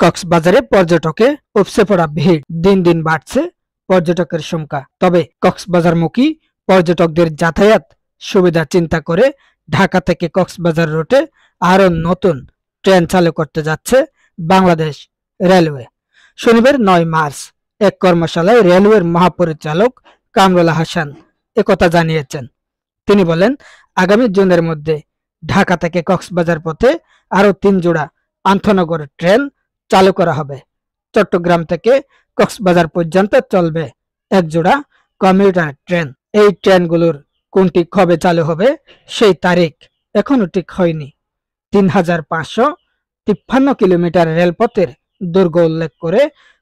কক্সবাজারে পর্যটকে উপচে পড়া ভিড়, দিন দিন বাড়ছে পর্যটকের সংখ্যা। তবে কক্সবাজারমুখী পর্যটকদের যাতায়াত সুবিধা চিন্তা করে ঢাকা থেকে কক্সবাজার রুটে আরো নতুন ট্রেন চালু করতে যাচ্ছে বাংলাদেশ রেলওয়ে। শনিবার ৯ মার্চ এক কর্মশালায় রেলওয়ের মহাপরিচালক কামরুল হাসান একথা জানিয়েছেন। তিনি বলেন, আগামী জুনের মধ্যে ঢাকা থেকে কক্সবাজার পথে আরো ৩ জোড়া আন্তনগর ট্রেন চালু করা হবে। চট্টগ্রাম থেকে কক্সবাজার পর্যন্ত চলবে ১ জোড়া কমিউটার ট্রেন। এই ট্রেনগুলোর কোনটি কবে চালু হবে সেই তারিখ এখনো ঠিক হয়নি। ৩,৫৫৩ কিলোমিটার রেলপথের দৈর্ঘ্য উল্লেখ করে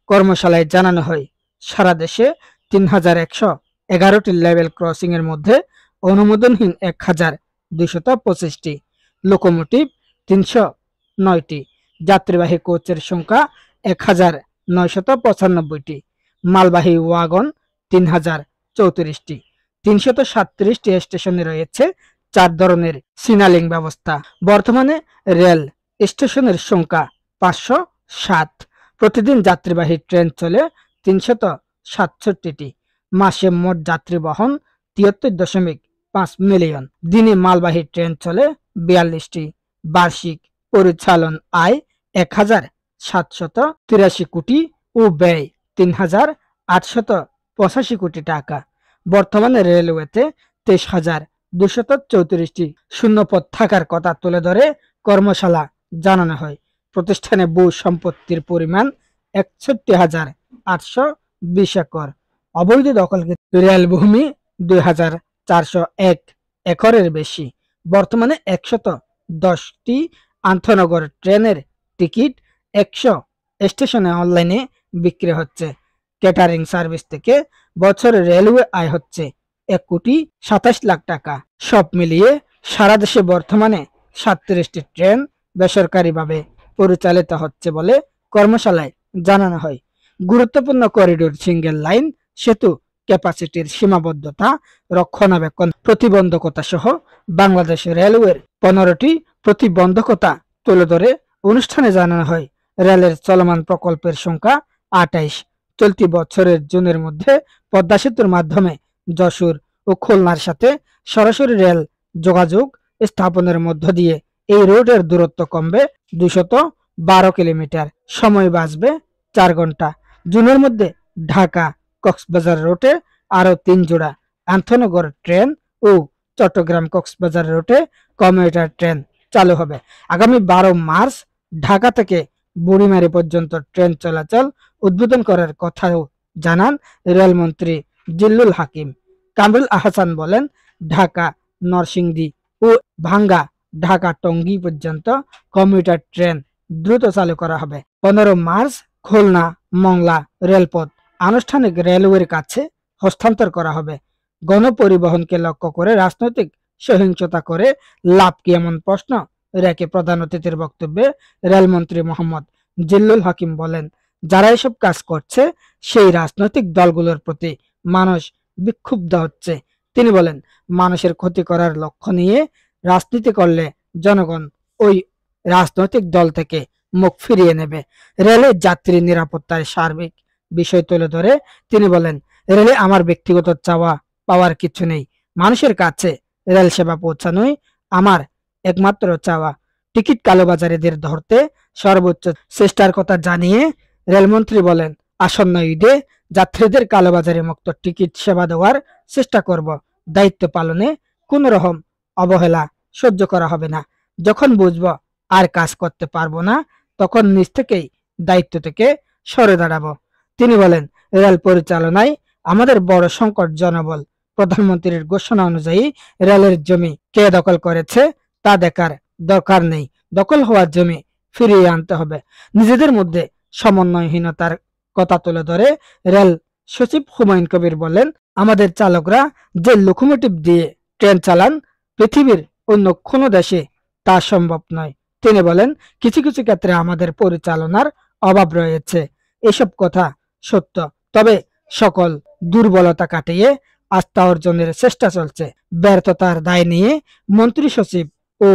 কর্মশালায় জানানো হয়, সারা দেশে ৩,১১১টি লেভেল ক্রসিং এর মধ্যে অনুমোদনহীন ১,২২৫টি, লোকোমোটিভ ৩০৯টি, যাত্রীবাহী কোচের সংখ্যা ১,৯৯৫টি, মালবাহী ওয়াগন ৩,০৩৪টি। ৩৩৭টি স্টেশনে রয়েছে ৪ ধরনের সিগন্যালিং ব্যবস্থা। বর্তমানে রেল স্টেশনের সংখ্যা ৫০৭। প্রতিদিন যাত্রীবাহী ট্রেন চলে ৩৬৭টি। মাসে মোট যাত্রী বহন ৭৩.৫ মিলিয়ন। দিনে মালবাহী ট্রেন চলে ৪২টি। বার্ষিক পরিচালন আয় ১,৭৮৩ কোটি ও ব্যয় ৩,৮৮৫ কোটি টাকা। বর্তমানে রেলওয়েতে ২৩,২৩৪টি শূন্যপদ থাকার কথা তুলে ধরে কর্মশালা জানানো হয়। প্রতিষ্ঠানে ভূ সম্পত্তির পরিমাণ ৬১,৮২০ একর। অবৈধ দখলকৃত রেলভূমি ২,৪০১ একরের বেশি। বর্তমানে ১১০টি আন্তনগর ট্রেনের টিকিট ১০০ স্টেশনে অনলাইনে বিক্রি হচ্ছে। ক্যাটারিং সার্ভিস থেকে বছরে রেলওয়ে আয় হচ্ছে ১,২৭,০০,০০০ টাকা। সব মিলিয়ে সারা দেশে বর্তমানে ৩৭টি ট্রেন বেসরকারিভাবে পরিচালিত হচ্ছে বলে কর্মশালায় জানানো হয়। গুরুত্বপূর্ণ করিডোর, সিঙ্গেল লাইন সেতু, ক্যাপাসিটির সীমাবদ্ধতা, রক্ষণাবেক্ষণ প্রতিবন্ধকতা সহ বাংলাদেশ রেলওয়ের ১৫টি প্রতিবন্ধকতা তুলে ধরে অনুষ্ঠানে জানানো হয়, রেলের চলমান প্রকল্পের সংখ্যা ২৮। চলতি বছরের জুনের মধ্যে পদ্মা সেতুর মাধ্যমে যশোর ও খুলনার সাথে সরাসরি রেল যোগাযোগ স্থাপনের মধ্য দিয়ে এই রুটের দূরত্ব কমবে ২১২ কিলোমিটার, সময় বাঁচবে ৪ ঘন্টা। জুনের মধ্যে ঢাকা কক্সবাজার রুটে আরো ৩ জোড়া আন্তনগর ট্রেন ও চট্টগ্রাম কক্সবাজার রুটে কমিউটার ট্রেন চালু হবে। আগামী ১২ মার্চ ঢাকা থেকে বুড়িমারি পর্যন্ত ট্রেন চলাচল উদ্বোধন করার কথাও জানান রেলমন্ত্রী জিল্লুল হাকিম। কামরুল আহসান বলেন, ঢাকা নরসিংদী ও ভাঙ্গা ঢাকা টঙ্গী পর্যন্ত কমিউটার ট্রেন দ্রুত চালু করা হবে। ১৫ মার্চ খুলনা মংলা রেলপথ আনুষ্ঠানিক রেলওয়ের কাছে হস্তান্তর করা হবে। গণপরিবহনকে লক্ষ্য করে রাজনৈতিক সহিংসতা করে লাভ কি, এমন প্রশ্ন রেখে প্রধান অতিথির বক্তব্যে রেলমন্ত্রী মোহাম্মদ জিল্লুল হাকিম বলেন, যারা এসব কাজ করছে সেই রাজনৈতিক দলগুলোর প্রতি মানুষ বিক্ষুব্ধ হচ্ছে। তিনি বলেন, মানুষের ক্ষতি করার লক্ষ্য নিয়ে রাজনীতি করলে জনগণ ওই রাজনৈতিক দল থেকে মুখ ফিরিয়ে নেবে। রেলের যাত্রী নিরাপত্তার সার্বিক বিষয় তুলে ধরে তিনি বলেন, রেলে আমার ব্যক্তিগত চাওয়া পাওয়ার কিছু নেই, মানুষের কাছে রেল সেবা পৌঁছানোই আমার একমাত্র চাওয়া। টিকিট কালোবাজারিদের ধরতে সর্বোচ্চ চেষ্টার কথা জানিয়ে রেলমন্ত্রী বলেন, আসন্ন ঈদে যাত্রীদের কালোবাজারি মুক্ত টিকিট সেবা দেওয়ার চেষ্টা করব। দায়িত্ব পালনে কোন রকম অবহেলা সহ্য করা হবে না। যখন বুঝব আর কাজ করতে পারবো না, তখন নিজ থেকেই দায়িত্ব থেকে সরে দাঁড়াবো। তিনি বলেন, রেল পরিচালনায় আমাদের বড় সংকট জনবল। প্রধানমন্ত্রীর ঘোষণা অনুযায়ী রেলের জমি কে দখল করেছে তা দেখার দরকার নেই, দখল হওয়ার জমি ফিরিয়ে আনতে হবে। নিজেদের মধ্যে সমন্বয়হীনতার কথা তুলে ধরে রেল সচিব হুমায়ুন কবির বলেন, আমাদের চালকরা যে লোকোমোটিভ দিয়ে ট্রেন চালান, পৃথিবীর অন্য কোনো দেশে তা সম্ভব নয়। তিনি বলেন, কিছু কিছু ক্ষেত্রে আমাদের পরিচালনার অভাব রয়েছে, এসব কথা সত্য। তবে সকল দুর্বলতা কাটিয়ে আস্থা অর্জনের চেষ্টা চলছে। ব্যর্থতার দায় নিয়ে মন্ত্রী সচিব ও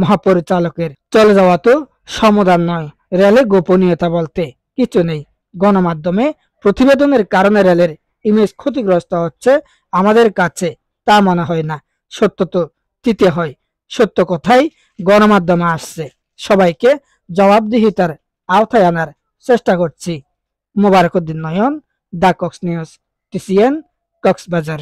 মহাপরিচালকের চলে যাওয়া তো সমাধান নয়, রেলে গোপনীয়তা বলতে কিছু নেই। গণমাধ্যমে প্রতিবেদনের কারণে রেলের ইমেজ ক্ষতিগ্রস্ত হচ্ছে আমাদের কাছে তা মনে হয় না। সত্য তো দিতে হয়, সত্য কথাই গণমাধ্যমে আসছে। সবাইকে জবাবদিহিতার আওতায় আনার চেষ্টা করছি। Mobarak Uddin Nayan, the Cox news, TCN, Cox's Bazar.